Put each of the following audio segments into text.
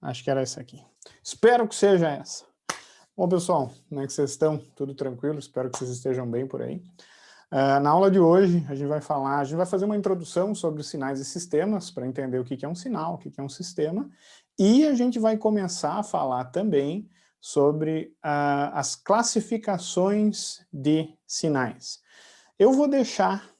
Acho que era essa aqui. Espero que seja essa. Bom, pessoal, como é que vocês estão? Tudo tranquilo? Espero que vocês estejam bem por aí. Na aula de hoje, a gente vai fazer uma introdução sobre sinais e sistemas, para entender o que é um sinal, o que é um sistema, e a gente vai começar a falar também sobre as classificações de sinais. Eu vou deixar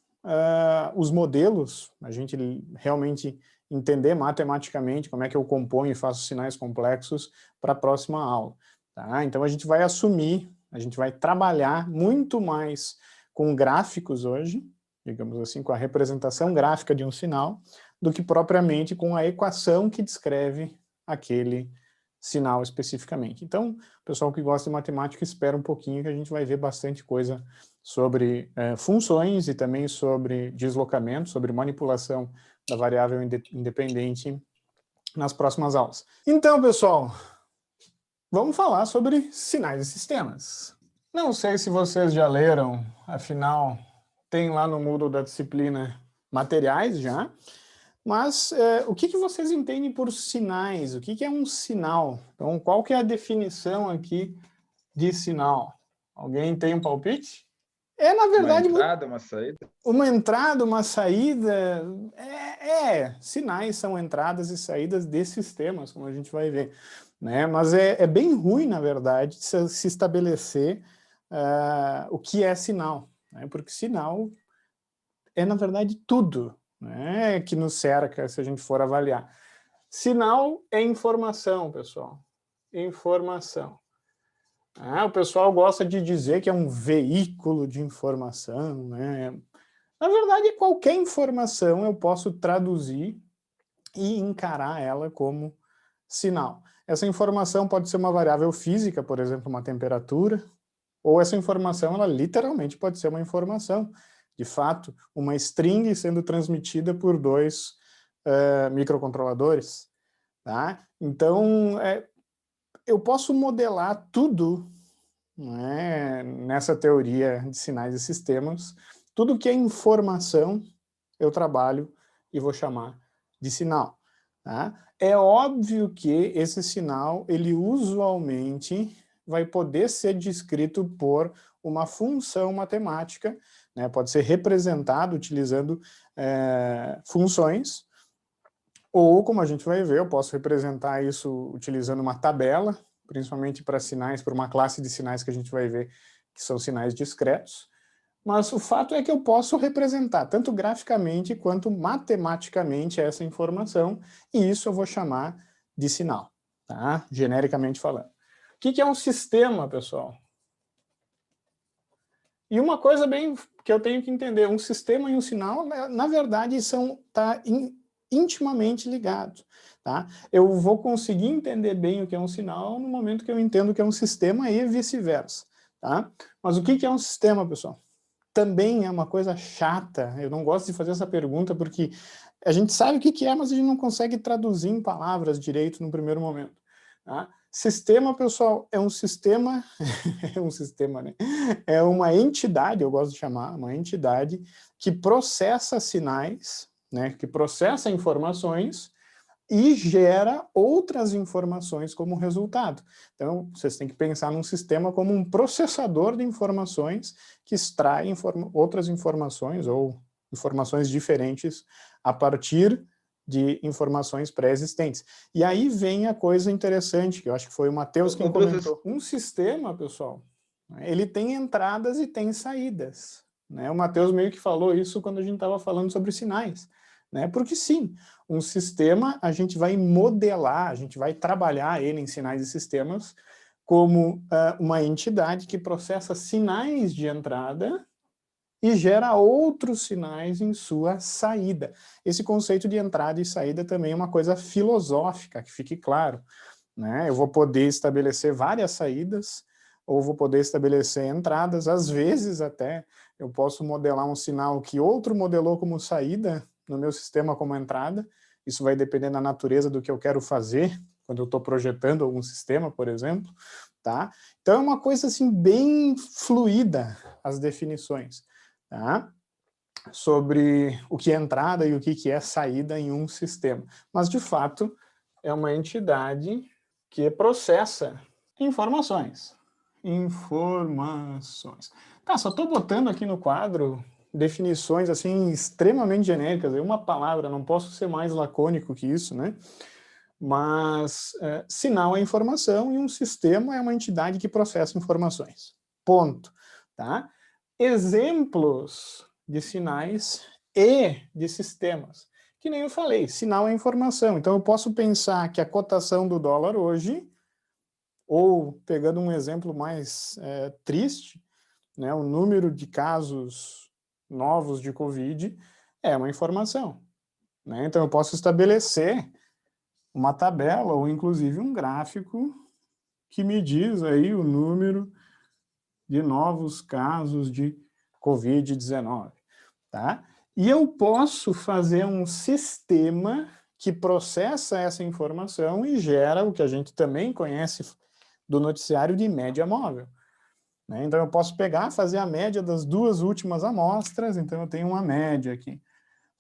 os modelos, a gente realmente entender matematicamente como é que eu componho e faço sinais complexos para a próxima aula. Tá? Então a gente vai assumir, a gente vai trabalhar muito mais com gráficos hoje, digamos assim, com a representação gráfica de um sinal, do que propriamente com a equação que descreve aquele sinal especificamente. Então, o pessoal que gosta de matemática espera um pouquinho que a gente vai ver bastante coisa sobre funções e também sobre deslocamento, sobre manipulação da variável independente nas próximas aulas. Então, pessoal, vamos falar sobre sinais e sistemas. Não sei se vocês já leram, afinal, tem lá no Moodle da disciplina materiais já, mas o que vocês entendem por sinais? O que é um sinal? Então, qual que é a definição aqui de sinal? Alguém tem um palpite? Na Uma verdade, entrada, uma saída? uma entrada, uma saída, sinais são entradas e saídas de sistemas, como a gente vai ver, né? Mas é bem ruim, na verdade, se estabelecer o que é sinal, né? Porque sinal é, na verdade, tudo, né, que nos cerca, se a gente for avaliar. Sinal é informação, pessoal. Informação. O pessoal gosta de dizer que é um veículo de informação, né? Na verdade, qualquer informação eu posso traduzir e encarar ela como sinal. Essa informação pode ser uma variável física, por exemplo, uma temperatura, ou essa informação, ela literalmente pode ser uma informação. De fato, uma string sendo transmitida por dois microcontroladores. Tá? Então, eu posso modelar tudo, né, nessa teoria de sinais e sistemas. Tudo que é informação, eu trabalho e vou chamar de sinal. Tá? É óbvio que esse sinal, ele usualmente vai poder ser descrito por uma função matemática, né? Pode ser representado utilizando funções, ou, como a gente vai ver, eu posso representar isso utilizando uma tabela, principalmente para sinais, para uma classe de sinais que a gente vai ver que são sinais discretos. Mas o fato é que eu posso representar tanto graficamente quanto matematicamente essa informação, e isso eu vou chamar de sinal, tá? Genericamente falando. O que é um sistema, pessoal? E uma coisa bem que eu tenho que entender, um sistema e um sinal, na verdade, tá intimamente ligados. Tá? Eu vou conseguir entender bem o que é um sinal no momento que eu entendo o que é um sistema e vice-versa. Tá? Mas o que é um sistema, pessoal? Também é uma coisa chata, eu não gosto de fazer essa pergunta porque a gente sabe o que é, mas a gente não consegue traduzir em palavras direito no primeiro momento. Tá? Sistema, pessoal, é um sistema, é um sistema, né? É uma entidade, eu gosto de chamar, uma entidade que processa sinais, né? Que processa informações e gera outras informações como resultado. Então, vocês têm que pensar num sistema como um processador de informações que extrai outras informações ou informações diferentes a partir de informações pré-existentes. E aí vem a coisa interessante, que eu acho que foi o Matheus quem comentou. Um sistema, pessoal, ele tem entradas e tem saídas. Né? O Matheus meio que falou isso quando a gente estava falando sobre sinais. Né? Porque sim, um sistema a gente vai modelar, a gente vai trabalhar ele em sinais e sistemas como uma entidade que processa sinais de entrada e gera outros sinais em sua saída. Esse conceito de entrada e saída também é uma coisa filosófica, que fique claro. Né? Eu vou poder estabelecer várias saídas, ou vou poder estabelecer entradas, às vezes até eu posso modelar um sinal que outro modelou como saída no meu sistema como entrada, isso vai depender da natureza do que eu quero fazer, quando eu estou projetando algum sistema, por exemplo, tá? Então é uma coisa assim bem fluida as definições, tá? Sobre o que é entrada e o que é saída em um sistema. Mas, de fato, é uma entidade que processa informações. Informações. Tá, só estou botando aqui no quadro definições assim extremamente genéricas, é uma palavra, não posso ser mais lacônico que isso, né? Mas sinal é informação e um sistema é uma entidade que processa informações. Ponto. Tá? Exemplos de sinais e de sistemas. Que nem eu falei, sinal é informação. Então eu posso pensar que a cotação do dólar hoje, ou pegando um exemplo mais triste, né, o número de casos novos de Covid é uma informação. Né? Então eu posso estabelecer uma tabela ou inclusive um gráfico que me diz aí o número de novos casos de Covid-19, tá? E eu posso fazer um sistema que processa essa informação e gera o que a gente também conhece do noticiário de média móvel. Né? Então eu posso pegar, fazer a média das 2 últimas amostras, então eu tenho uma média aqui.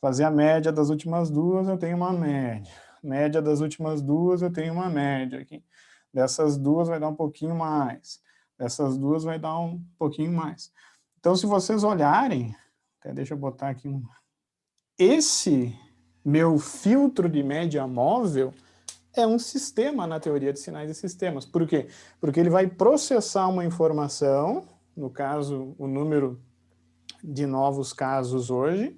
Fazer a média das últimas 2, eu tenho uma média. Média das últimas 2, eu tenho uma média aqui. Dessas 2 vai dar um pouquinho mais. Dessas 2 vai dar um pouquinho mais. Então, se vocês olharem, até deixa eu botar aqui esse meu filtro de média móvel é um sistema na teoria de sinais e sistemas. Por quê? Porque ele vai processar uma informação, no caso, o número de novos casos hoje,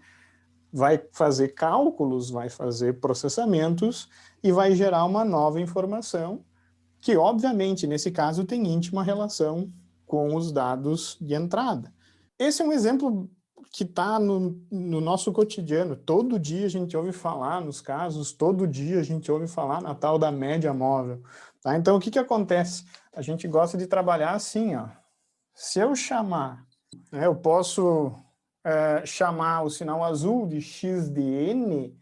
vai fazer cálculos, vai fazer processamentos e vai gerar uma nova informação que, obviamente, nesse caso, tem íntima relação com os dados de entrada. Esse é um exemplo que está no nosso cotidiano. Todo dia a gente ouve falar nos casos, todo dia a gente ouve falar na tal da média móvel. Tá? Então, o que acontece? A gente gosta de trabalhar assim, ó. Se eu chamar, né, eu posso chamar o sinal azul de x de n,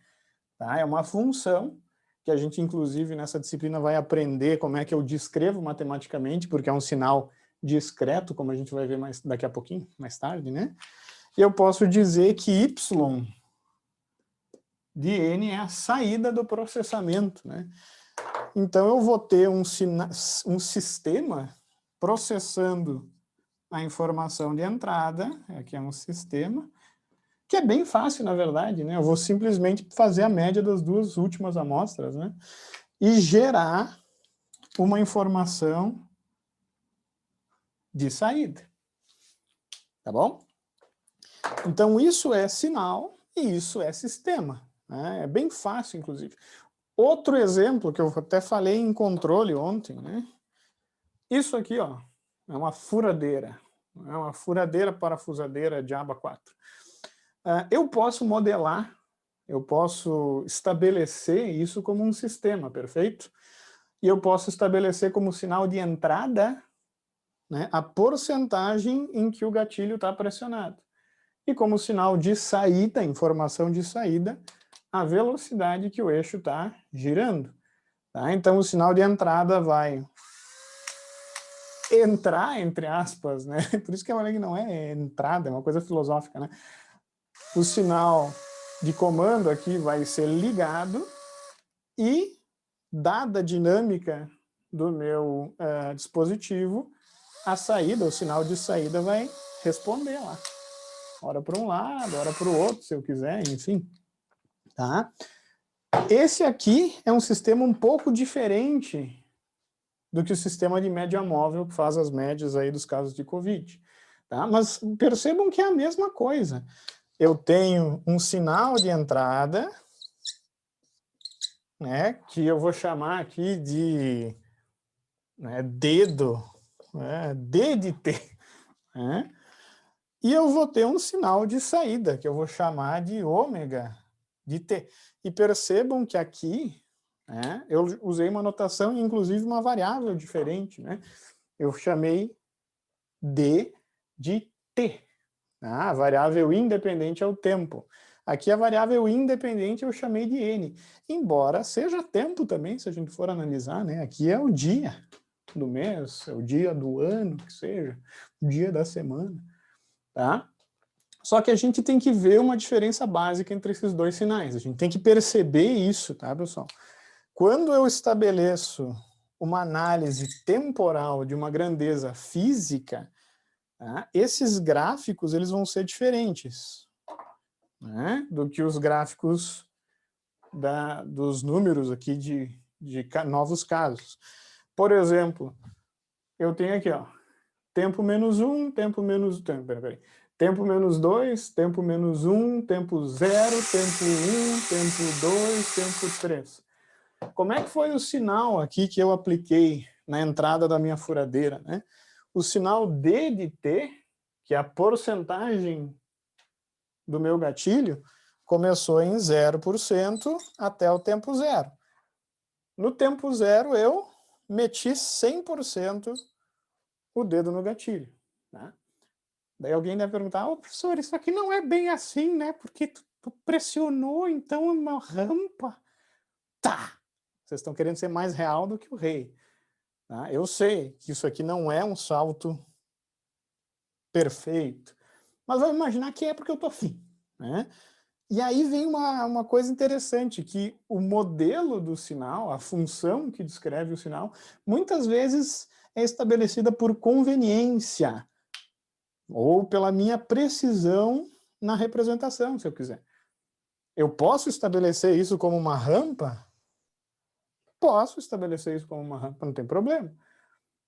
tá? É uma função que a gente, inclusive, nessa disciplina vai aprender como é que eu descrevo matematicamente, porque é um sinal discreto, como a gente vai ver daqui a pouquinho, mais tarde, né? E eu posso dizer que y de n é a saída do processamento, né? Então, eu vou ter um sistema processando a informação de entrada, aqui é um sistema, que é bem fácil, na verdade, né? Eu vou simplesmente fazer a média das 2 últimas amostras, né? E gerar uma informação de saída. Tá bom? Então, isso é sinal e isso é sistema. Né? É bem fácil, inclusive. Outro exemplo que eu até falei em controle ontem, né? Isso aqui, ó, é uma furadeira. É uma furadeira parafusadeira de aba 4. Eu posso modelar, eu posso estabelecer isso como um sistema, perfeito? E eu posso estabelecer como sinal de entrada, né, a porcentagem em que o gatilho está pressionado. E como sinal de saída, informação de saída, a velocidade que o eixo está girando. Tá? Então, o sinal de entrada vai entrar, entre aspas, né? Por isso que eu falei que não é entrada, é uma coisa filosófica, né? O sinal de comando aqui vai ser ligado e, dada a dinâmica do meu dispositivo, a saída, o sinal de saída vai responder lá. Hora para um lado, hora para o outro, se eu quiser, enfim. Tá? Esse aqui é um sistema um pouco diferente do que o sistema de média móvel que faz as médias aí dos casos de Covid. Tá? Mas percebam que é a mesma coisa. Eu tenho um sinal de entrada, né, que eu vou chamar aqui de dedo, D de T, né? E eu vou ter um sinal de saída, que eu vou chamar de ômega de T. E percebam que aqui, né, eu usei uma notação e inclusive uma variável diferente, né? Eu chamei D de T. A variável independente é o tempo. Aqui a variável independente eu chamei de N. Embora seja tempo também, se a gente for analisar, né? Aqui é o dia do mês, é o dia do ano, que seja, o dia da semana, tá? Só que a gente tem que ver uma diferença básica entre esses dois sinais. A gente tem que perceber isso, tá, pessoal? quando eu estabeleço uma análise temporal de uma grandeza física, tá, esses gráficos eles vão ser diferentes, né, do que os gráficos dos números aqui de novos casos. Por exemplo, eu tenho aqui, ó, tempo menos 1, tempo menos... Tempo menos 2, tempo menos 1, tempo 0, tempo 1, tempo 2, tempo 3. Como é que foi o sinal aqui que eu apliquei na entrada da minha furadeira, né? O sinal D de T, que é a porcentagem do meu gatilho, começou em 0% até o tempo 0. No tempo 0, eu meti 100% o dedo no gatilho, né? Daí alguém deve perguntar, oh, professor, isso aqui não é bem assim, né? Porque tu pressionou, então, uma rampa. Tá! Vocês estão querendo ser mais real do que o rei. Tá? Eu sei que isso aqui não é um salto perfeito, mas vamos imaginar que é porque eu tô afim, né? E aí vem uma coisa interessante, que o modelo do sinal, a função que descreve o sinal, muitas vezes é estabelecida por conveniência, ou pela minha precisão na representação, se eu quiser. Eu posso estabelecer isso como uma rampa? Posso estabelecer isso como uma rampa, não tem problema.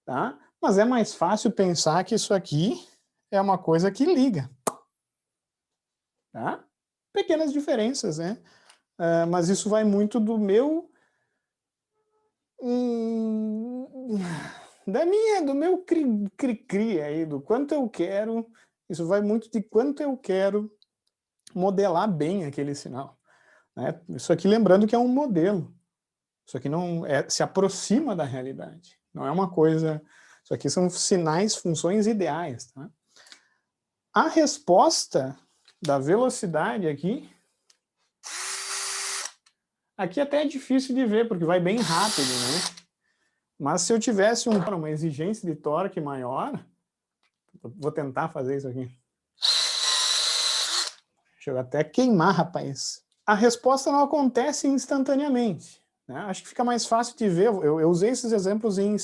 Tá? Mas é mais fácil pensar que isso aqui é uma coisa que liga. Tá? Pequenas diferenças, né? Mas isso vai muito do meu... do meu cri-cri aí, do quanto eu quero... Isso vai muito de quanto eu quero modelar bem aquele sinal. Né? Isso aqui lembrando que é um modelo. Isso aqui não se aproxima da realidade. Não é uma coisa... Isso aqui são sinais, funções ideais. Tá? A resposta da velocidade aqui até é difícil de ver, porque vai bem rápido, né? Mas se eu tivesse uma exigência de torque maior, vou tentar fazer isso aqui. Deixa eu até queimar, rapaz. A resposta não acontece instantaneamente. Né? Acho que fica mais fácil de ver. Eu usei esses exemplos em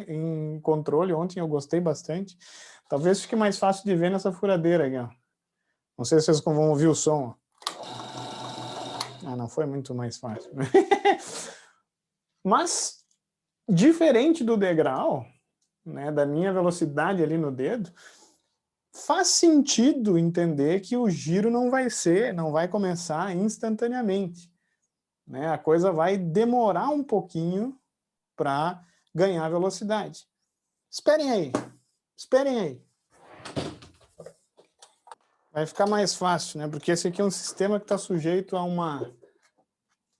em controle ontem, eu gostei bastante. Talvez fique mais fácil de ver nessa furadeira aqui, ó. Não sei se vocês vão ouvir o som. Ah, não foi muito mais fácil. Mas, diferente do degrau, né, da minha velocidade ali no dedo, faz sentido entender que o giro não vai começar instantaneamente. Né? A coisa vai demorar um pouquinho para ganhar velocidade. Esperem aí. Esperem aí. Vai ficar mais fácil, né? Porque esse aqui é um sistema que está sujeito a uma...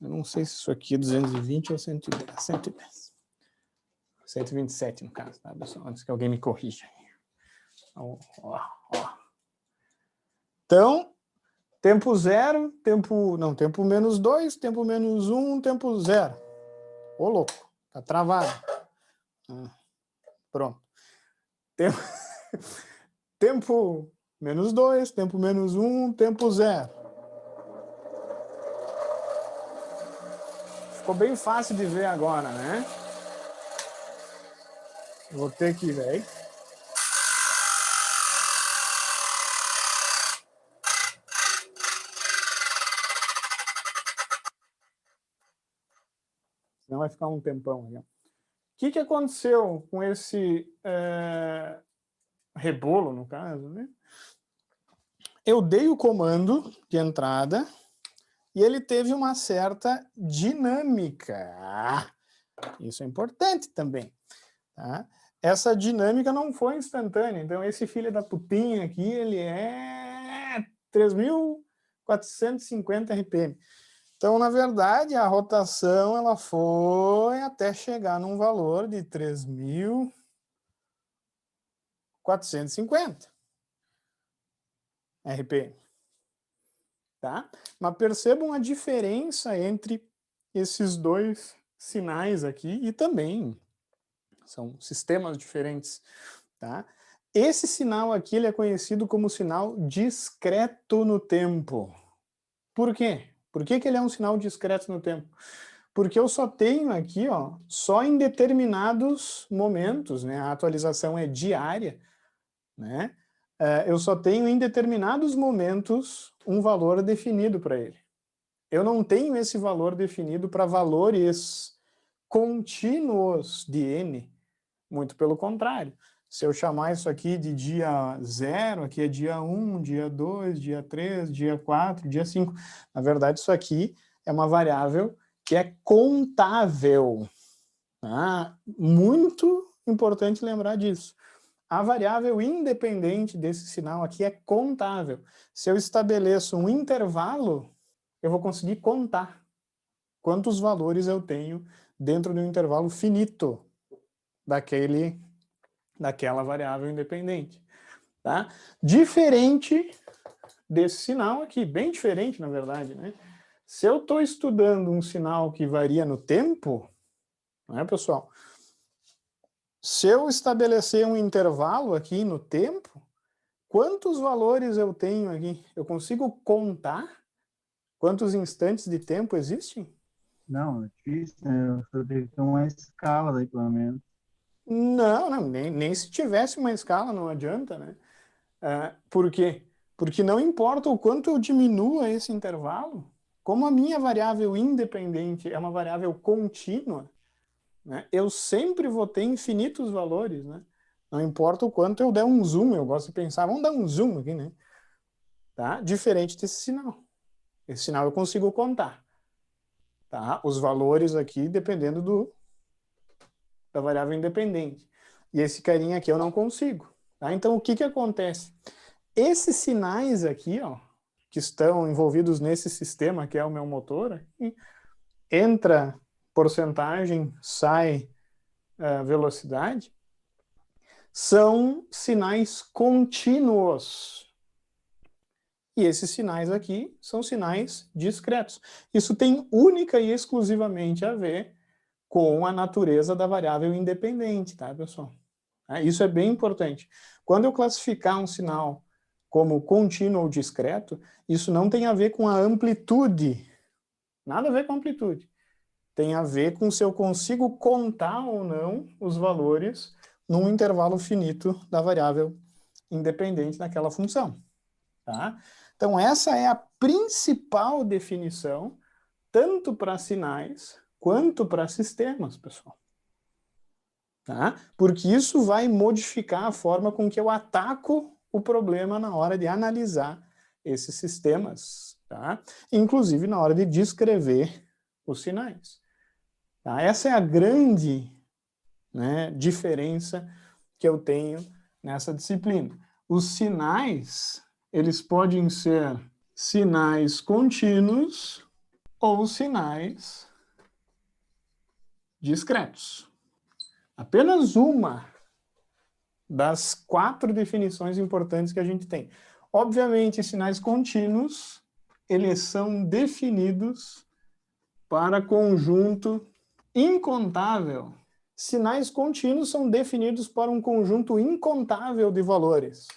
Eu não sei se isso aqui é 220 ou 110. 110. 127, no caso, tá, pessoal? Antes que alguém me corrija. Ó. Então, tempo 0, tempo menos 2, tempo menos 1, tempo 0. Ô, louco, tá travado. Pronto. Tempo menos 2, tempo menos 1, tempo 0. Ficou bem fácil de ver agora, né? Vou ter que ver aí. Senão vai ficar um tempão aí. O que aconteceu com esse rebolo, no caso, né? Eu dei o comando de entrada e ele teve uma certa dinâmica. Isso é importante também. Tá? Essa dinâmica não foi instantânea. Então, esse filho da putinha aqui, ele é 3.450 RPM. Então, na verdade, a rotação ela foi até chegar num valor de 3.450 RPM. Tá? Mas percebam a diferença entre esses dois sinais aqui e também são sistemas diferentes. Tá? Esse sinal aqui ele é conhecido como sinal discreto no tempo. Por quê? Por que ele é um sinal discreto no tempo? Porque eu só tenho aqui, ó, só em determinados momentos, né? A atualização é diária, né? Eu só tenho em determinados momentos um valor definido para ele. Eu não tenho esse valor definido para valores contínuos de n, muito pelo contrário. Se eu chamar isso aqui de dia 0, aqui é dia 1, dia 2, dia 3, dia 4, dia 5. Na verdade, isso aqui é uma variável que é contável. Tá? Muito importante lembrar disso. A variável independente desse sinal aqui é contável. Se eu estabeleço um intervalo, eu vou conseguir contar quantos valores eu tenho dentro de um intervalo finito daquela variável independente. Tá? Diferente desse sinal aqui, bem diferente, na verdade, né? Se eu estou estudando um sinal que varia no tempo, não é, pessoal? Se eu estabelecer um intervalo aqui no tempo, quantos valores eu tenho aqui? Eu consigo contar quantos instantes de tempo existem? Não, é difícil, né? Eu teria que ter uma escala daí, pelo menos. Não, nem se tivesse uma escala, não adianta, né? Por quê? Porque não importa o quanto eu diminua esse intervalo, como a minha variável independente é uma variável contínua, né, eu sempre vou ter infinitos valores, né? Não importa o quanto eu der um zoom, eu gosto de pensar, vamos dar um zoom aqui, né? Tá? Diferente desse sinal. Esse sinal eu consigo contar, tá? Os valores aqui dependendo da variável independente. E esse carinha aqui eu não consigo. Tá? Então o que acontece? Esses sinais aqui, ó, que estão envolvidos nesse sistema que é o meu motor, aqui, entra porcentagem, sai velocidade, são sinais contínuos. E esses sinais aqui são sinais discretos. Isso tem única e exclusivamente a ver com a natureza da variável independente, tá, pessoal? Isso é bem importante. Quando eu classificar um sinal como contínuo ou discreto, isso não tem a ver com a amplitude. Nada a ver com a amplitude. Tem a ver com se eu consigo contar ou não os valores num intervalo finito da variável independente daquela função. Tá? Então, essa é a principal definição, tanto para sinais quanto para sistemas, pessoal. Tá? Porque isso vai modificar a forma com que eu ataco o problema na hora de analisar esses sistemas, tá? Inclusive na hora de descrever os sinais. Tá? Essa é a grande, né, diferença que eu tenho nessa disciplina. Os sinais, eles podem ser sinais contínuos ou sinais discretos. Apenas uma das 4 definições importantes que a gente tem. Obviamente, sinais contínuos, eles são definidos para conjunto incontável. Sinais contínuos são definidos para um conjunto incontável de valores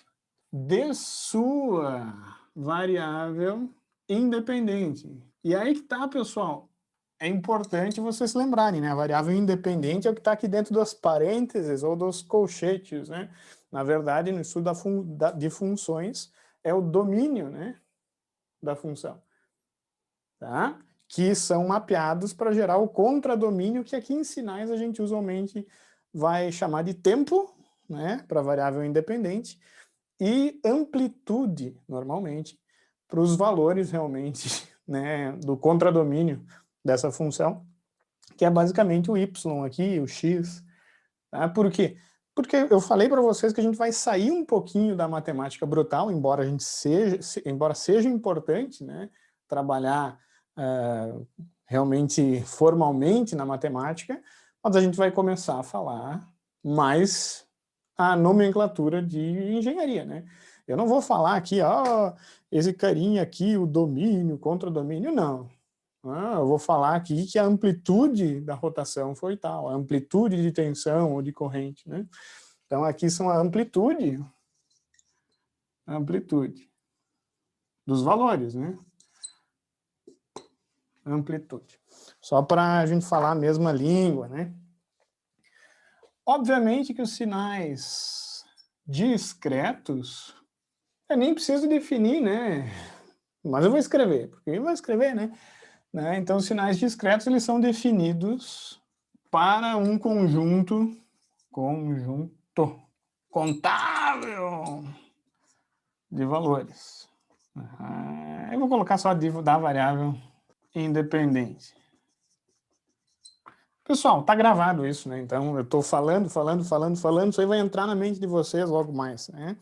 de sua variável independente. E aí que tá, pessoal. É importante vocês lembrarem, né? A variável independente é o que está aqui dentro das parênteses ou dos colchetes, né? Na verdade, no estudo de funções, é o domínio, né, da função, tá? Que são mapeados para gerar o contradomínio, que aqui em sinais a gente usualmente vai chamar de tempo, né, para variável independente, e amplitude, normalmente, para os valores realmente, né, do contradomínio dessa função, que é basicamente o y aqui, o x. Tá? Por quê? Porque eu falei para vocês que a gente vai sair um pouquinho da matemática brutal, embora seja importante, né, trabalhar realmente formalmente na matemática, mas a gente vai começar a falar mais a nomenclatura de engenharia, né? Eu não vou falar aqui, esse carinha aqui, o domínio, contra-domínio, não. Eu vou falar aqui que a amplitude da rotação foi tal, a amplitude de tensão ou de corrente, né? Então, aqui são a amplitude dos valores, né? Amplitude. Só para a gente falar a mesma língua, né? Obviamente que os sinais discretos, eu nem preciso definir, né? Mas eu vou escrever, porque eu vou escrever, né? Então, os sinais discretos, eles são definidos para um conjunto contável de valores. Eu vou colocar só da variável independente. Pessoal, tá gravado isso, né? Então, eu estou falando, isso aí vai entrar na mente de vocês logo mais, né?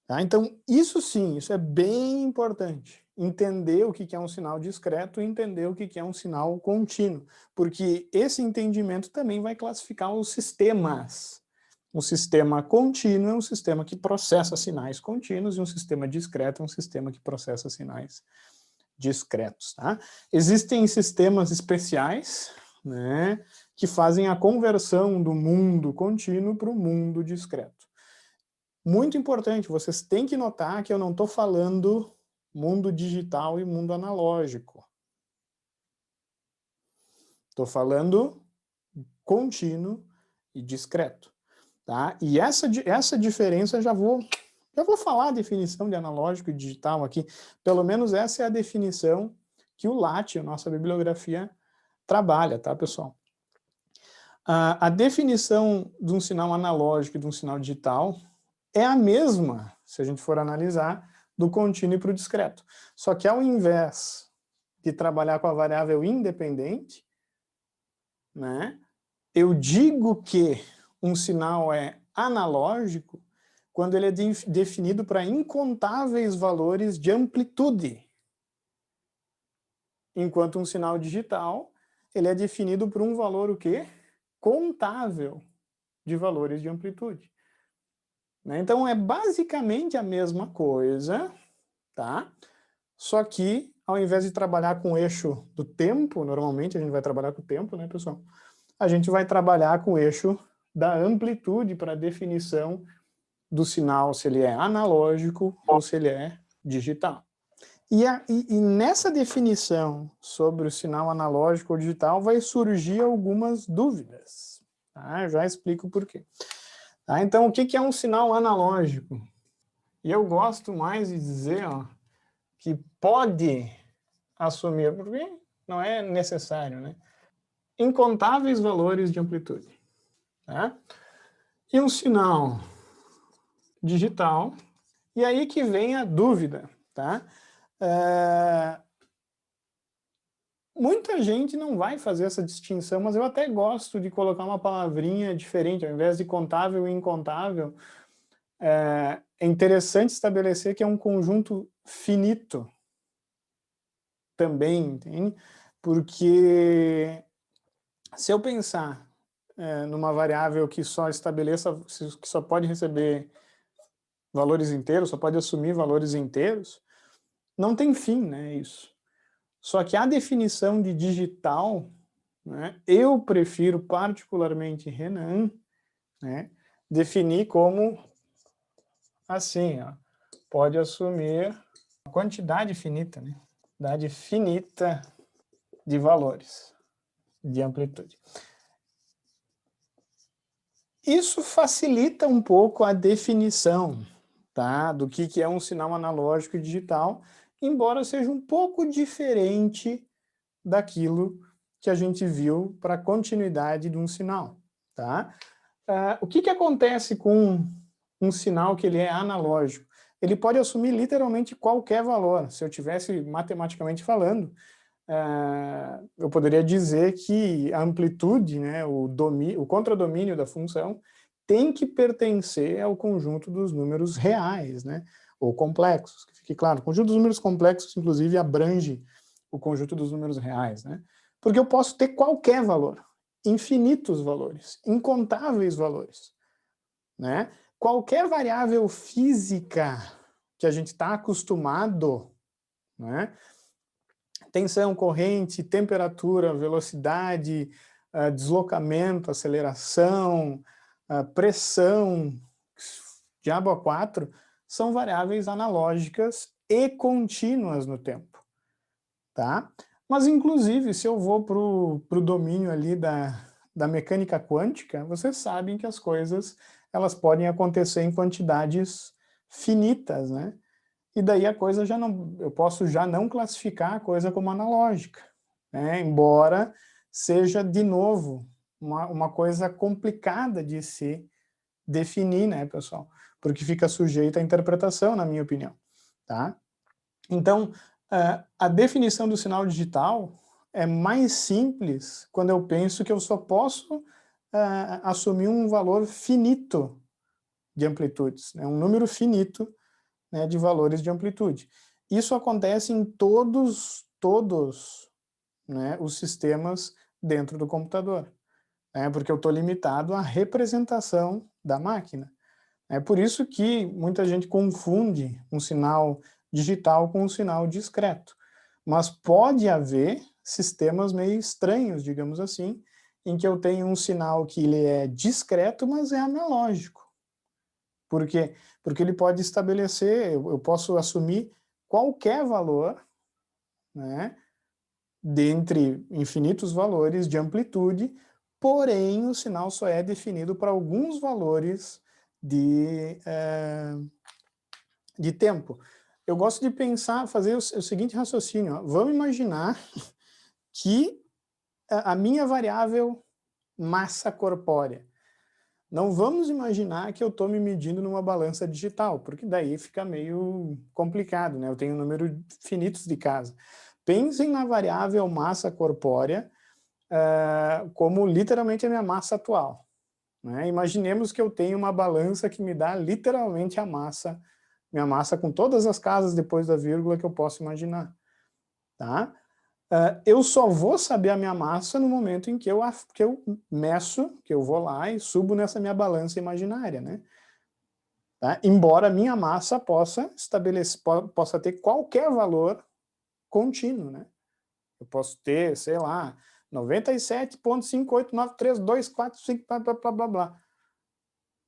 Tá? Então, isso sim, isso é bem importante. Entender o que é um sinal discreto e entender o que é um sinal contínuo. Porque esse entendimento também vai classificar os sistemas. Um sistema contínuo é um sistema que processa sinais contínuos e um sistema discreto é um sistema que processa sinais discretos. Tá? Existem sistemas especiais, né, que fazem a conversão do mundo contínuo para o mundo discreto. Muito importante, vocês têm que notar que eu não estou falando mundo digital e mundo analógico. Estou falando contínuo e discreto. Tá? E essa diferença já vou falar a definição de analógico e digital aqui. Pelo menos essa é a definição que o LaTeX, a nossa bibliografia, trabalha, tá, pessoal? A definição de um sinal analógico e de um sinal digital é a mesma, se a gente for analisar, do contínuo para o discreto. Só que ao invés de trabalhar com a variável independente, né, eu digo que um sinal é analógico quando ele é definido para incontáveis valores de amplitude, enquanto um sinal digital ele é definido por um valor o quê? Contável de valores de amplitude. Então é basicamente a mesma coisa, tá? Só que ao invés de trabalhar com o eixo do tempo, normalmente a gente vai trabalhar com o tempo, né, pessoal? A gente vai trabalhar com o eixo da amplitude para a definição do sinal, se ele é analógico ou se ele é digital. E nessa definição sobre o sinal analógico ou digital vai surgir algumas dúvidas. Tá? Eu já explico por quê. Tá? Então, o que é um sinal analógico? E eu gosto mais de dizer que pode assumir, porque não é necessário, né? Incontáveis valores de amplitude. Tá? E um sinal digital, e aí que vem a dúvida, tá? Muita gente não vai fazer essa distinção, mas eu até gosto de colocar uma palavrinha diferente, ao invés de contável e incontável, é interessante estabelecer que é um conjunto finito também, entende? Porque se eu pensar numa variável que só que só pode receber valores inteiros, só pode assumir valores inteiros, não tem fim, né, isso. Só que a definição de digital, né, eu prefiro particularmente, Renan, né, definir como assim, pode assumir uma quantidade finita, né, quantidade finita de valores de amplitude. Isso facilita um pouco a definição, tá, do que é um sinal analógico e digital, embora seja um pouco diferente daquilo que a gente viu para a continuidade de um sinal. Tá? O que acontece com um sinal que ele é analógico? Ele pode assumir literalmente qualquer valor. Se eu tivesse matematicamente falando, eu poderia dizer que a amplitude, né, o contradomínio da função, tem que pertencer ao conjunto dos números reais, né, ou complexos. Que fique claro, o conjunto dos números complexos, inclusive, abrange o conjunto dos números reais, né, porque eu posso ter qualquer valor, infinitos valores, incontáveis valores, né, qualquer variável física que a gente está acostumado, né, tensão, corrente, temperatura, velocidade, deslocamento, aceleração, pressão, diabo a quatro, são variáveis analógicas e contínuas no tempo. Tá? Mas, inclusive, se eu vou para o domínio ali da mecânica quântica, vocês sabem que as coisas elas podem acontecer em quantidades finitas, né? E daí a coisa já não, eu posso já não classificar a coisa como analógica, né? Embora seja, de novo, uma coisa complicada de se definir, né, pessoal? Porque fica sujeito à interpretação, na minha opinião, tá? Então, a definição do sinal digital é mais simples quando eu penso que eu só posso assumir um valor finito de amplitudes, né, um número finito, né, de valores de amplitude. Isso acontece em todos, né, os sistemas dentro do computador, né, porque eu estou limitado à representação da máquina. É por isso que muita gente confunde um sinal digital com um sinal discreto. Mas pode haver sistemas meio estranhos, digamos assim, em que eu tenho um sinal que ele é discreto, mas é analógico. Por quê? Porque ele pode estabelecer, eu posso assumir qualquer valor, né, dentre infinitos valores de amplitude, porém o sinal só é definido para alguns valores de tempo. Eu gosto de pensar, fazer o seguinte raciocínio. Ó. Vamos imaginar que a minha variável massa corpórea. Não vamos imaginar que eu estou me medindo numa balança digital, porque daí fica meio complicado, né? Eu tenho um número finitos de casa. Pensem na variável massa corpórea como literalmente a minha massa atual. Né? Imaginemos que eu tenho uma balança que me dá literalmente a massa, minha massa com todas as casas depois da vírgula que eu posso imaginar. Tá? Eu só vou saber a minha massa no momento em que eu meço, que eu vou lá e subo nessa minha balança imaginária. Né? Tá? Embora a minha massa possa ter qualquer valor contínuo. Né? Eu posso ter, sei lá, 97,5893245, blá, blá, blá, blá, blá,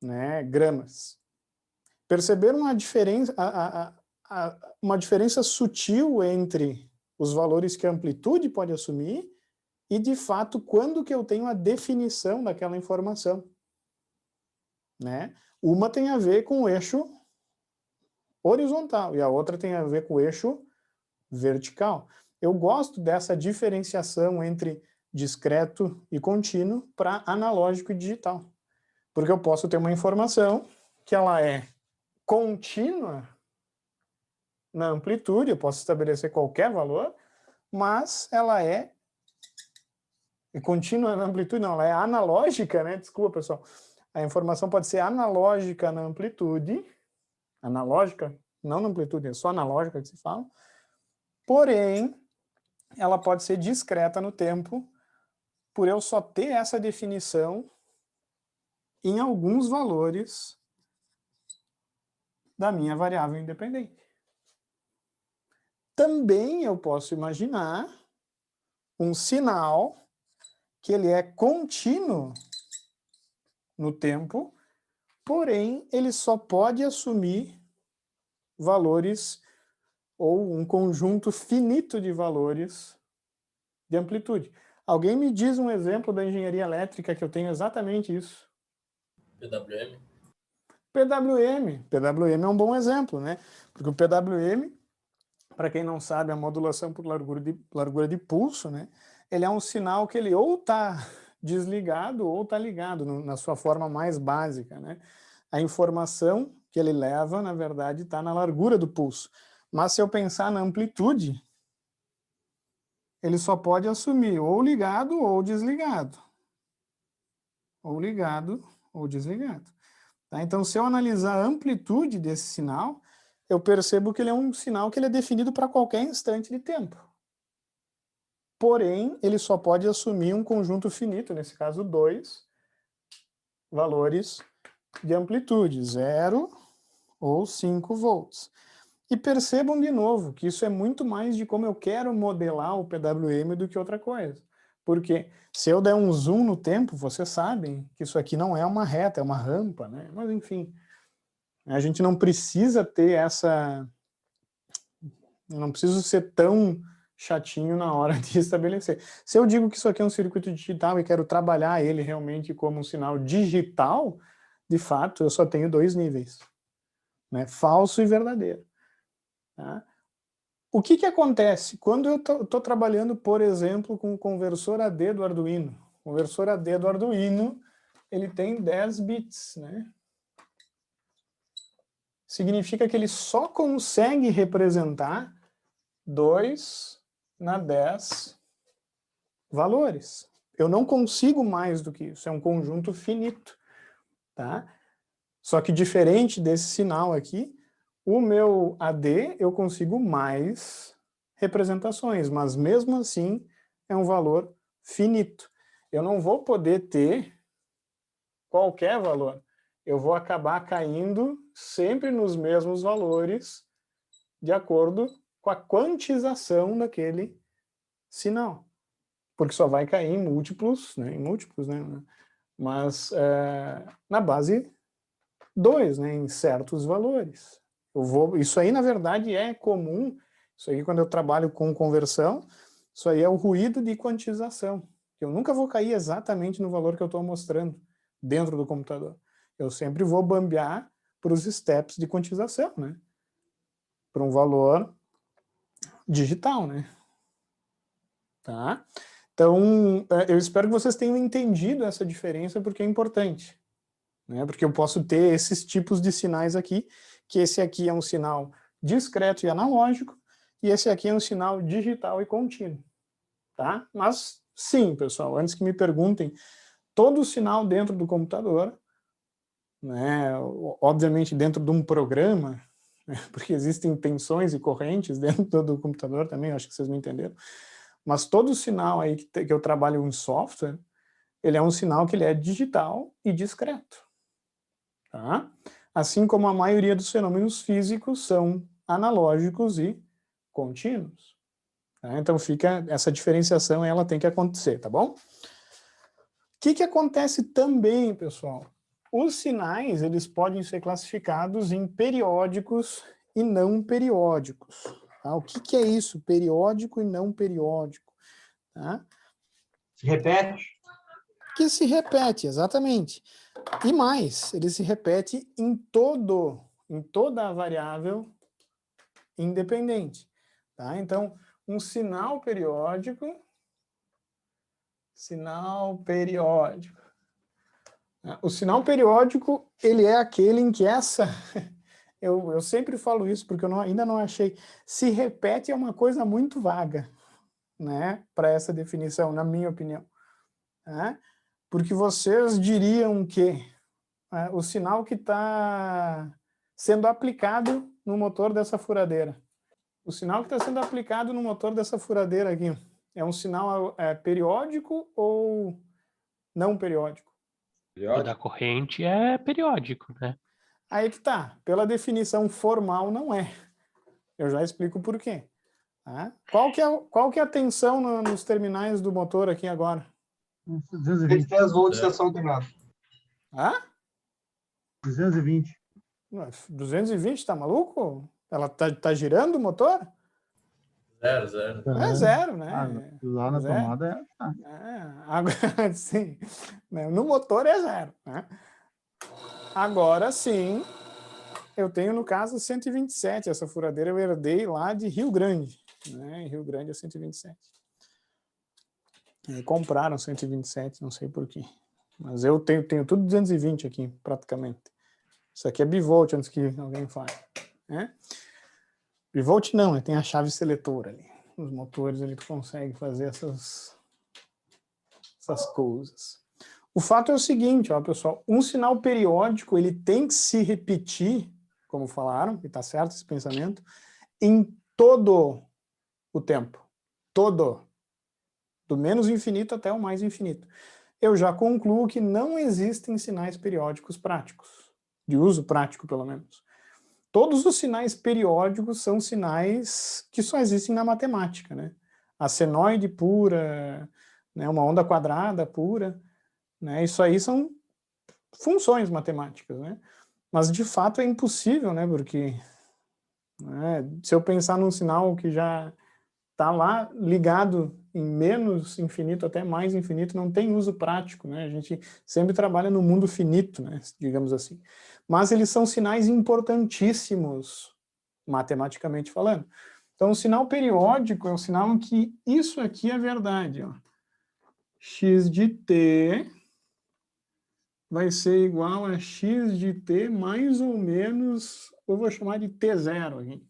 né, gramas. Perceberam uma diferença sutil entre os valores que a amplitude pode assumir e, de fato, quando que eu tenho a definição daquela informação. Né? Uma tem a ver com o eixo horizontal e a outra tem a ver com o eixo vertical. Eu gosto dessa diferenciação entre discreto e contínuo para analógico e digital. Porque eu posso ter uma informação que ela é contínua na amplitude, eu posso estabelecer qualquer valor, mas ela é contínua na amplitude, não, ela é analógica, né? Desculpa, pessoal. A informação pode ser analógica na amplitude, analógica, não na amplitude, é só analógica que se fala, porém, ela pode ser discreta no tempo, por eu só ter essa definição em alguns valores da minha variável independente. Também eu posso imaginar um sinal que ele é contínuo no tempo, porém ele só pode assumir valores ou um conjunto finito de valores de amplitude. Alguém me diz um exemplo da engenharia elétrica que eu tenho exatamente isso? PWM? PWM é um bom exemplo, né? Porque o PWM, para quem não sabe, a modulação por largura de pulso, né? Ele é um sinal que ele ou está desligado ou está ligado na sua forma mais básica, né? A informação que ele leva, na verdade, está na largura do pulso. Mas se eu pensar na amplitude, ele só pode assumir ou ligado ou desligado. Ou ligado ou desligado. Tá? Então, se eu analisar a amplitude desse sinal, eu percebo que ele é um sinal que ele é definido para qualquer instante de tempo. Porém, ele só pode assumir um conjunto finito, nesse caso 2, valores de amplitude, 0 ou 5 volts. E percebam de novo que isso é muito mais de como eu quero modelar o PWM do que outra coisa. Porque se eu der um zoom no tempo, vocês sabem que isso aqui não é uma reta, é uma rampa, né? Mas enfim, a gente não precisa ter essa... não preciso ser tão chatinho na hora de estabelecer. Se eu digo que isso aqui é um circuito digital e quero trabalhar ele realmente como um sinal digital, de fato, eu só tenho 2 níveis, né? Falso e verdadeiro. Tá? O que acontece? Quando eu estou trabalhando, por exemplo, com o conversor AD do Arduino. O conversor AD do Arduino, ele tem 10 bits, né? Significa que ele só consegue representar 2 na 10 valores. Eu não consigo mais do que isso, é um conjunto finito, tá? Só que diferente desse sinal aqui, o meu AD eu consigo mais representações, mas mesmo assim é um valor finito. Eu não vou poder ter qualquer valor. Eu vou acabar caindo sempre nos mesmos valores de acordo com a quantização daquele sinal. Porque só vai cair em múltiplos, né? Mas na base 2, né? Em certos valores. Isso aí, na verdade, é comum. Isso aí, quando eu trabalho com conversão, isso aí é o ruído de quantização. Eu nunca vou cair exatamente no valor que eu estou mostrando dentro do computador. Eu sempre vou bambear para os steps de quantização, né? Para um valor digital, né? Tá? Então, eu espero que vocês tenham entendido essa diferença, porque é importante, né? Porque eu posso ter esses tipos de sinais aqui, que esse aqui é um sinal discreto e analógico, e esse aqui é um sinal digital e contínuo, tá? Mas, sim, pessoal, antes que me perguntem, todo sinal dentro do computador, né, obviamente dentro de um programa, né, porque existem tensões e correntes dentro do computador também, acho que vocês me entenderam, mas todo sinal aí que eu trabalho em software, ele é um sinal que ele é digital e discreto. Tá? Assim como a maioria dos fenômenos físicos são analógicos e contínuos. Tá? Então fica essa diferenciação, ela tem que acontecer, tá bom? O que acontece também, pessoal? Os sinais, eles podem ser classificados em periódicos e não periódicos. Tá? O que é isso? Periódico e não periódico. Tá? Se repete? Que se repete, exatamente. E mais, ele se repete em toda a variável independente. Tá? Então, um sinal periódico, o sinal periódico, ele é aquele em que essa... Eu sempre falo isso, porque eu ainda não achei. Se repete é uma coisa muito vaga, né, para essa definição, na minha opinião. Né? Porque vocês diriam que o sinal que está sendo aplicado no motor dessa furadeira. O sinal que está sendo aplicado no motor dessa furadeira aqui é um sinal periódico ou não periódico? O da corrente é periódico, né? Aí que tá. Pela definição formal, não é. Eu já explico por quê. Tá? Qual que é a tensão nos terminais do motor aqui agora? 220. 10 volts de ação alternada. Hã? 220. 220, tá maluco? Ela tá girando o motor? 0. É 0, né? Lá na Zero. tomada Agora sim. No motor é 0. Né? Agora sim, eu tenho no caso 127. Essa furadeira eu herdei lá de Rio Grande. Né? Em Rio Grande é 127. E compraram 127, não sei porquê. Mas eu tenho tudo 220 aqui, praticamente. Isso aqui é bivolt, antes que alguém fale. Né? Bivolt não, tem a chave seletora ali. Os motores ele consegue fazer essas coisas. O fato é o seguinte, ó, pessoal, um sinal periódico ele tem que se repetir, como falaram, e está certo esse pensamento, em todo o tempo. Todo. Do menos infinito até o mais infinito. Eu já concluo que não existem sinais periódicos práticos, de uso prático pelo menos. Todos os sinais periódicos são sinais que só existem na matemática, né? A senoide pura, né? Uma onda quadrada pura, né? Isso aí são funções matemáticas, né? Mas de fato é impossível, né? Porque se eu pensar num sinal que já está lá ligado em menos infinito até mais infinito, não tem uso prático, né? A gente sempre trabalha no mundo finito, né? Digamos assim. Mas eles são sinais importantíssimos, matematicamente falando. Então, o sinal periódico é o sinal em que isso aqui é verdade. Ó. X de t vai ser igual a x de t mais ou menos, eu vou chamar de t0 aqui.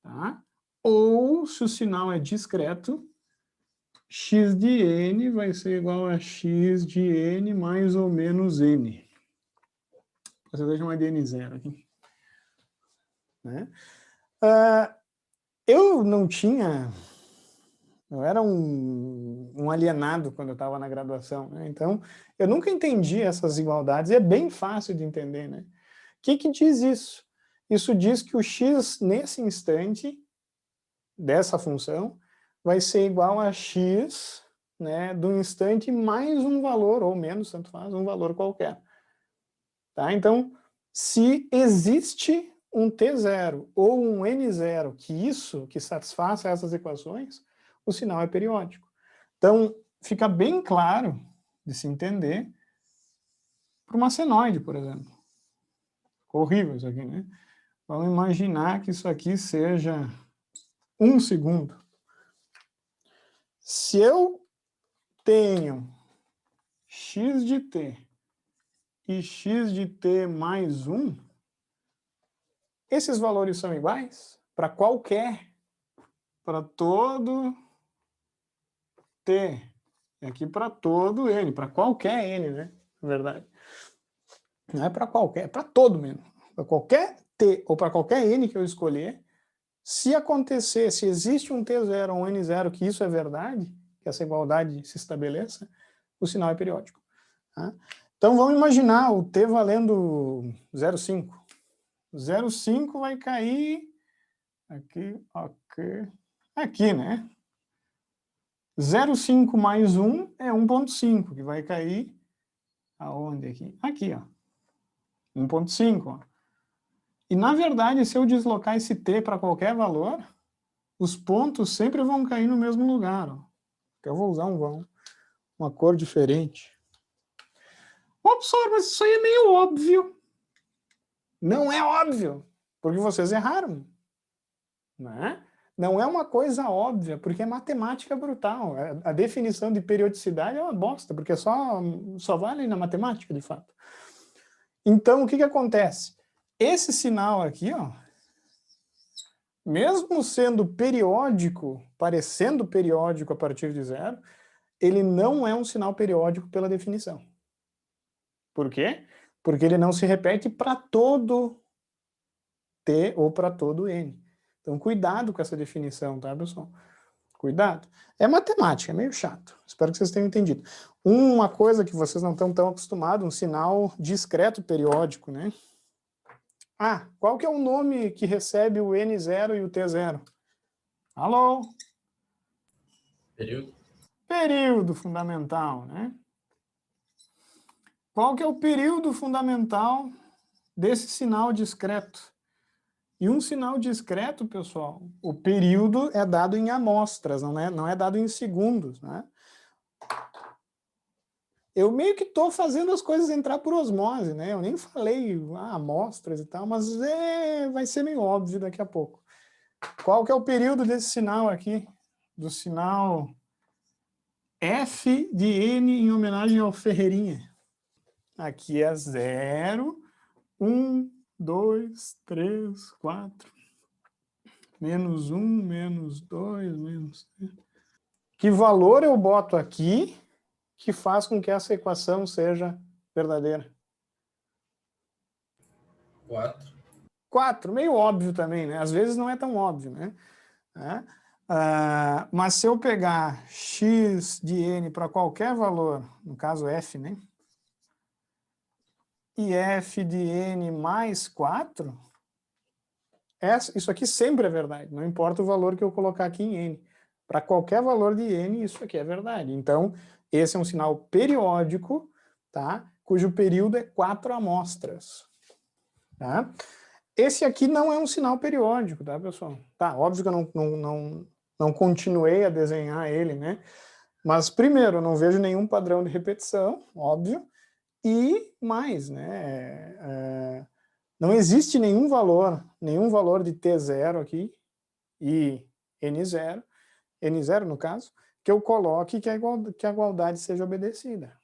Tá? Ou, se o sinal é discreto, x de n vai ser igual a x de n mais ou menos n. Você vai chamar de n0 aqui. Né? Eu não tinha... Eu era um alienado quando eu estava na graduação, né? Então eu nunca entendi essas igualdades, e é bem fácil de entender, né? O que diz isso? Isso diz que o x, nesse instante, dessa função, vai ser igual a x, né, do instante mais um valor, ou menos, tanto faz, um valor qualquer. Tá? Então, se existe um t0 ou um n0 que satisfaça essas equações, o sinal é periódico. Então, fica bem claro de se entender para uma senoide, por exemplo. Ficou horrível isso aqui, né? Vamos imaginar que isso aqui seja 1 segundo. Se eu tenho x de t e x de t mais 1, esses valores são iguais para qualquer, para todo t, e aqui para todo n, para qualquer n, né? Na verdade. Não é para qualquer, é para todo mesmo. Para qualquer t ou para qualquer n que eu escolher, se acontecer, se existe um t0 ou um n0 que isso é verdade, que essa igualdade se estabeleça, o sinal é periódico. Tá? Então vamos imaginar o t valendo 0,5. 0,5 vai cair aqui, aqui, né? 0,5 mais 1 é 1,5, que vai cair aonde aqui? Aqui, ó. 1,5, ó. E, na verdade, se eu deslocar esse t para qualquer valor, os pontos sempre vão cair no mesmo lugar, ó. Eu vou usar uma cor diferente. Professor, mas isso aí é meio óbvio. Não é óbvio, porque vocês erraram. Né? Não é uma coisa óbvia, porque é matemática brutal. A definição de periodicidade é uma bosta, porque só vale na matemática, de fato. Então, o que acontece? Esse sinal aqui, ó, mesmo sendo periódico, parecendo periódico a partir de 0, ele não é um sinal periódico pela definição. Por quê? Porque ele não se repete para todo t ou para todo n. Então, cuidado com essa definição, tá, pessoal? Cuidado. É matemática, é meio chato. Espero que vocês tenham entendido. Uma coisa que vocês não estão tão acostumados, um sinal discreto periódico, né? Ah, qual que é o nome que recebe o N0 e o T0? Alô? Período. Período fundamental, né? Qual que é o período fundamental desse sinal discreto? E um sinal discreto, pessoal, o período é dado em amostras, não é dado em segundos, né? Eu meio que estou fazendo as coisas entrar por osmose, né? Eu nem falei amostras e tal, mas vai ser meio óbvio daqui a pouco. Qual que é o período desse sinal aqui? Do sinal F de N em homenagem ao Ferreirinha. Aqui é 0, 1, 2, 3, 4. Menos 1, menos 2, menos 3. Que valor eu boto aqui que faz com que essa equação seja verdadeira? 4. 4, meio óbvio também, né? Às vezes não é tão óbvio, né? Mas se eu pegar x de n para qualquer valor, no caso f, né? E f de n mais 4, isso aqui sempre é verdade, não importa o valor que eu colocar aqui em n. Para qualquer valor de n, isso aqui é verdade. Então, esse é um sinal periódico, tá? Cujo período é 4 amostras. Tá? Esse aqui não é um sinal periódico, tá, pessoal? Tá, óbvio que eu não não continuei a desenhar ele, né? Mas, primeiro, eu não vejo nenhum padrão de repetição, óbvio, e mais, né? Não existe nenhum valor de T0 aqui, e N0 no caso, que eu coloque que a igualdade seja obedecida.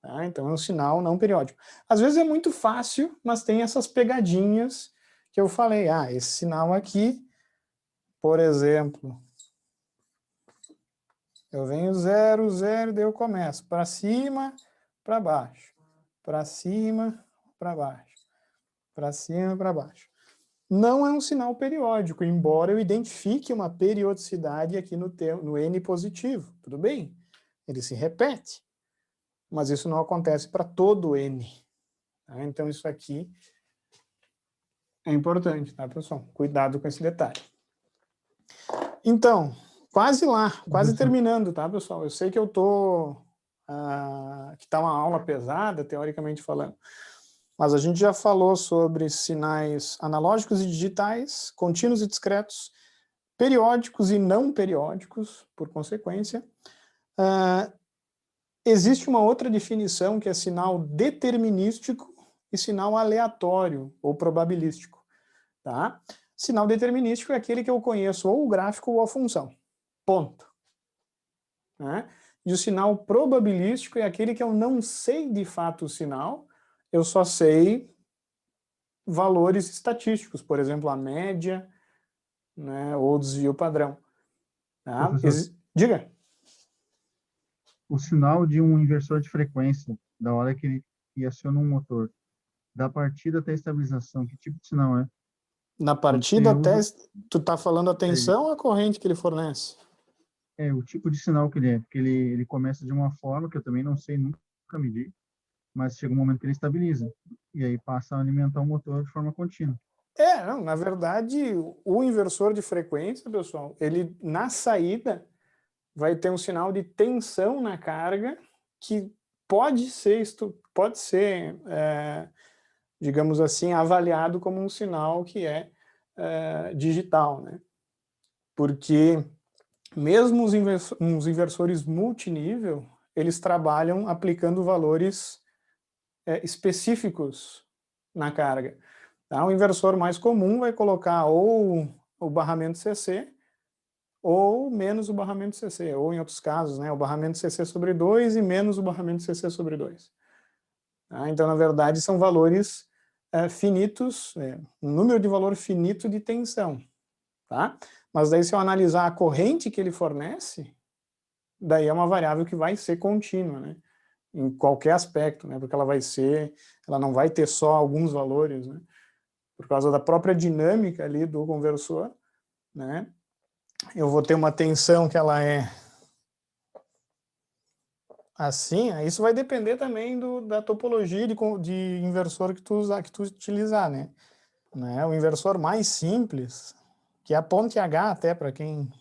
Tá? Então, é um sinal não periódico. Às vezes é muito fácil, mas tem essas pegadinhas que eu falei. Esse sinal aqui, por exemplo, eu venho 0, 0, daí eu começo para cima, para baixo, para cima, para baixo, para cima, para baixo. Não é um sinal periódico, embora eu identifique uma periodicidade aqui no N positivo. Tudo bem? Ele se repete, mas isso não acontece para todo N. Tá? Então, isso aqui é importante, tá, pessoal? Cuidado com esse detalhe. Então, quase lá, quase terminando, tá, pessoal? Eu sei que eu tô... que tá uma aula pesada, teoricamente falando. Mas a gente já falou sobre sinais analógicos e digitais, contínuos e discretos, periódicos e não periódicos, por consequência. Existe uma outra definição que é sinal determinístico e sinal aleatório ou probabilístico. Tá? Sinal determinístico é aquele que eu conheço ou o gráfico ou a função. Ponto. Né? E o sinal probabilístico é aquele que eu não sei de fato o sinal, eu só sei valores estatísticos, por exemplo, a média, né, ou desvio padrão. Tá? Diga. O sinal de um inversor de frequência, da hora que ele aciona um motor, da partida até a estabilização, que tipo de sinal é? Na partida até... usa... Tu tá falando a tensão ou a corrente que ele fornece? O tipo de sinal que ele é, porque ele começa de uma forma que eu também não sei, nunca medi, mas chega um momento que ele estabiliza, e aí passa a alimentar o motor de forma contínua. Não, na verdade, o inversor de frequência, pessoal, ele na saída vai ter um sinal de tensão na carga que pode ser digamos assim, avaliado como um sinal que é digital, né? Porque mesmo os inversores multinível, eles trabalham aplicando valores específicos na carga. Tá? O inversor mais comum vai colocar ou o barramento CC ou menos o barramento CC, ou em outros casos, né, o barramento CC sobre 2 e menos o barramento CC sobre 2. Tá? Então, na verdade, são valores finitos, um número de valor finito de tensão. Tá? Mas daí, se eu analisar a corrente que ele fornece, daí é uma variável que vai ser contínua, né? Em qualquer aspecto, né? Porque ela não vai ter só alguns valores, né? Por causa da própria dinâmica ali do conversor, né? Eu vou ter uma tensão que ela é assim, isso vai depender também da topologia de inversor que tu utilizar, né? O inversor mais simples, que é a ponte H até para quem...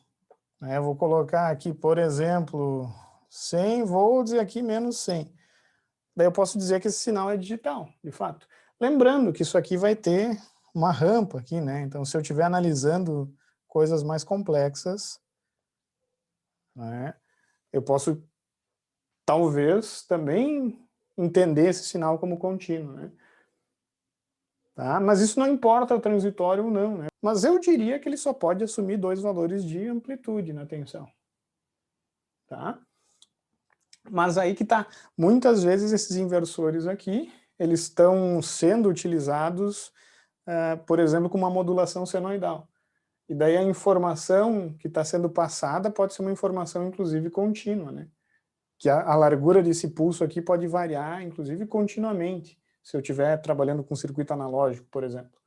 eu vou colocar aqui, por exemplo, 100 volts e aqui menos 100. Daí eu posso dizer que esse sinal é digital, de fato. Lembrando que isso aqui vai ter uma rampa aqui, né? Então, se eu estiver analisando coisas mais complexas, né, eu posso, talvez, também entender esse sinal como contínuo, né? Tá? Mas isso não importa o transitório ou não, né? Mas eu diria que ele só pode assumir 2 valores de amplitude na tensão. Tá? Mas aí que tá, muitas vezes esses inversores aqui, eles estão sendo utilizados, por exemplo, com uma modulação senoidal. E daí a informação que está sendo passada pode ser uma informação, inclusive, contínua, né? Que a largura desse pulso aqui pode variar, inclusive, continuamente, se eu estiver trabalhando com circuito analógico, por exemplo.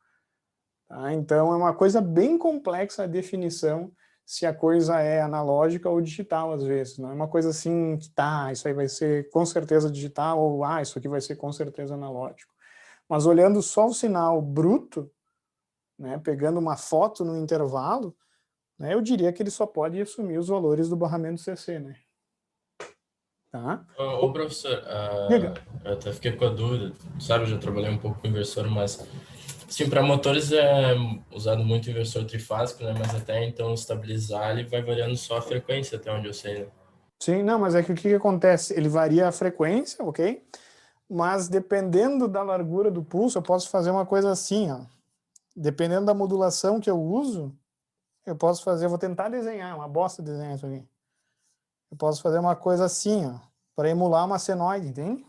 Tá? Então, é uma coisa bem complexa a definição se a coisa é analógica ou digital, às vezes. Não é uma coisa assim que isso aí vai ser com certeza digital, ou isso aqui vai ser com certeza analógico. Mas olhando só o sinal bruto, né, pegando uma foto no intervalo, né, eu diria que ele só pode assumir os valores do barramento CC, né? Tá? Ô, professor, Diga. eu até fiquei com a dúvida, sabe, eu já trabalhei um pouco com inversor, mas Sim, para motores é usado muito inversor trifásico, né? Mas até então estabilizar ele vai variando só a frequência, até onde eu sei, né? Sim, não, mas é que o que acontece? Ele varia a frequência, ok? Mas dependendo da largura do pulso, eu posso fazer uma coisa assim, ó. Dependendo da modulação que eu uso, eu posso fazer, eu vou tentar desenhar, uma bosta desenhar isso aqui. Eu posso fazer uma coisa assim, ó, para emular uma senoide, entende?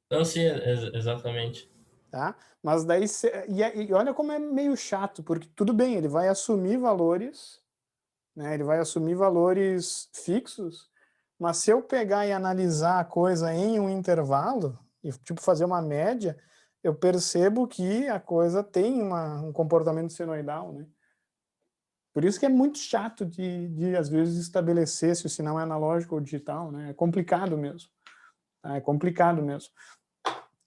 Não, sim, exatamente. Tá? Mas daí, e olha como é meio chato, porque tudo bem, ele vai assumir valores, né? Ele vai assumir valores fixos, mas se eu pegar e analisar a coisa em um intervalo, e tipo fazer uma média, eu percebo que a coisa tem um comportamento senoidal, né? Por isso que é muito chato de às vezes, estabelecer se o sinal é analógico ou digital, né? É complicado mesmo. Tá? É complicado mesmo.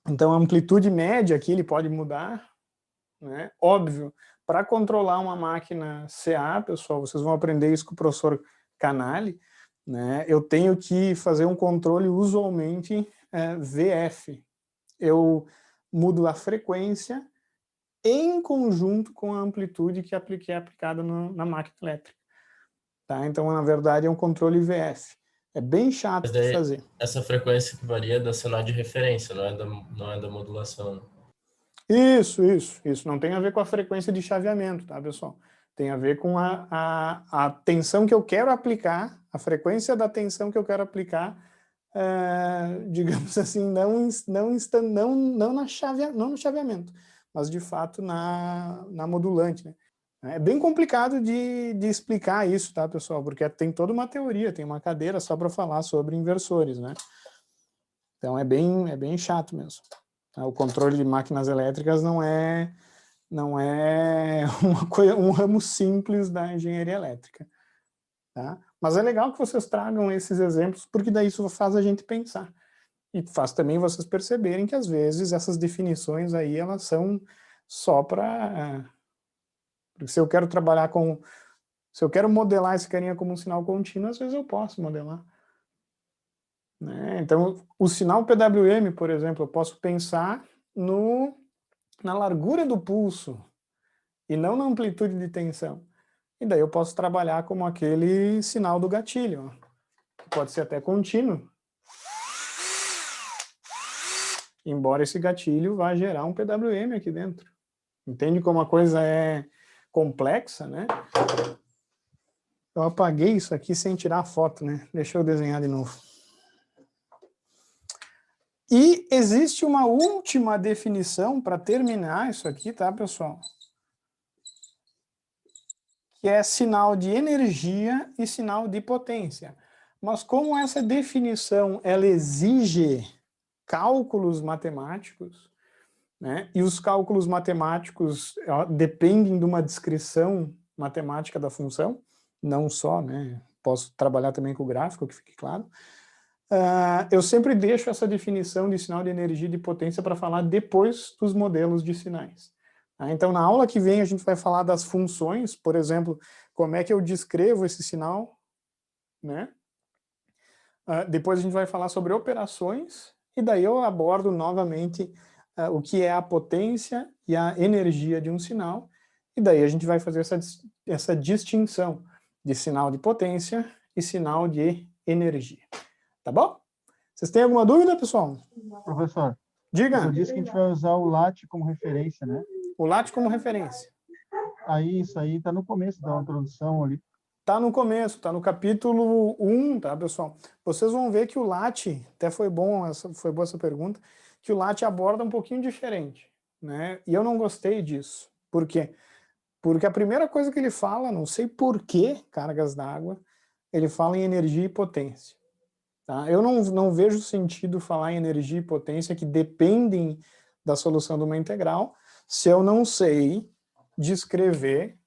Então, a amplitude média aqui ele pode mudar, né? Óbvio, para controlar uma máquina CA, pessoal, vocês vão aprender isso com o professor Canali, né? Eu tenho que fazer um controle usualmente VF. Eu mudo a frequência em conjunto com a amplitude que é aplicada na máquina elétrica. Tá? Então, na verdade, é um controle VF. É bem chato Mas de daí, fazer. essa frequência que varia é da senoide de referência, não é da modulação, né? Isso. Não tem a ver com a frequência de chaveamento, tá, pessoal? Tem a ver com a tensão que eu quero aplicar, a frequência da tensão que eu quero aplicar, digamos assim, não no chaveamento, mas de fato na modulante, né? É bem complicado de explicar isso, tá, pessoal? Porque tem toda uma teoria, tem uma cadeira só para falar sobre inversores, né? Então é bem chato mesmo. O controle de máquinas elétricas não é um ramo simples da engenharia elétrica. Tá? Mas é legal que vocês tragam esses exemplos, porque daí isso faz a gente pensar. E faz também vocês perceberem que, às vezes, essas definições aí, elas são só para... Porque se eu quero trabalhar com... Se eu quero modelar esse carinha como um sinal contínuo, às vezes eu posso modelar. Né? Então, o sinal PWM, por exemplo, eu posso pensar na largura do pulso e não na amplitude de tensão. E daí eu posso trabalhar como aquele sinal do gatilho, ó, que pode ser até contínuo, embora esse gatilho vá gerar um PWM aqui dentro. Entende como a coisa é complexa, né? Eu apaguei isso aqui sem tirar a foto, né? Deixa eu desenhar de novo. E existe uma última definição para terminar isso aqui, tá, pessoal? Que é sinal de energia e sinal de potência. Mas como essa definição ela exige cálculos matemáticos, né? E os cálculos matemáticos dependem de uma descrição matemática da função, não só, né? Posso trabalhar também com o gráfico, que fique claro. Eu sempre deixo essa definição de sinal de energia e de potência para falar depois dos modelos de sinais. Então, na aula que vem, a gente vai falar das funções, por exemplo, como é que eu descrevo esse sinal, né? Depois a gente vai falar sobre operações, e daí eu abordo novamente o que é a potência e a energia de um sinal, e daí a gente vai fazer essa distinção de sinal de potência e sinal de energia. Tá bom? Vocês têm alguma dúvida, pessoal? Professor, Diga. você disse que a gente vai usar o LAT como referência, né? O LAT como referência. Aí, isso aí está no começo da introdução ali. Tá no começo, tá no capítulo 1, tá, pessoal? Vocês vão ver que o LAT, até foi boa essa pergunta, que o LAT aborda um pouquinho diferente, né? E eu não gostei disso. Por quê? Porque a primeira coisa que ele fala, não sei por que cargas d'água, ele fala em energia e potência. Tá? Eu não vejo sentido falar em energia e potência que dependem da solução de uma integral se eu não sei descrever,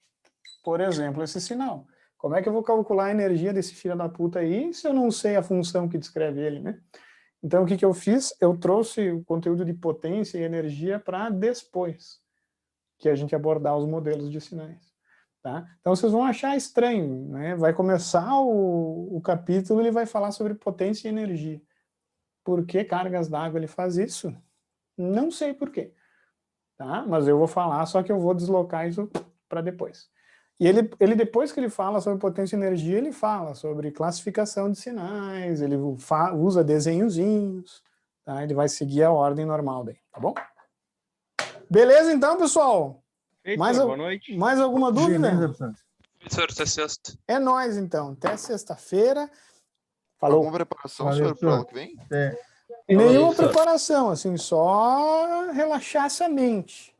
por exemplo, esse sinal. Como é que eu vou calcular a energia desse filho da puta aí se eu não sei a função que descreve ele, né? Então, o que eu fiz? Eu trouxe o conteúdo de potência e energia para depois que a gente abordar os modelos de sinais. Tá? Então, vocês vão achar estranho, né? Vai começar o capítulo, ele vai falar sobre potência e energia. Por que cargas d'água ele faz isso? Não sei por quê. tá? Mas eu vou falar, só que eu vou deslocar isso para depois. E ele, depois que ele fala sobre potência e energia, ele fala sobre classificação de sinais, ele usa desenhozinhos, tá? Ele vai seguir a ordem normal daí, tá bom? Beleza, então, pessoal? Feito, Boa noite. Mais alguma dúvida? Beleza, professor. Senhor, até sexta. É nóis, então. Até sexta-feira. Falou. Alguma preparação, Valeu, senhor, para o senhor. ano que vem? Até. Nenhuma Isso. preparação, assim, só relaxar essa mente.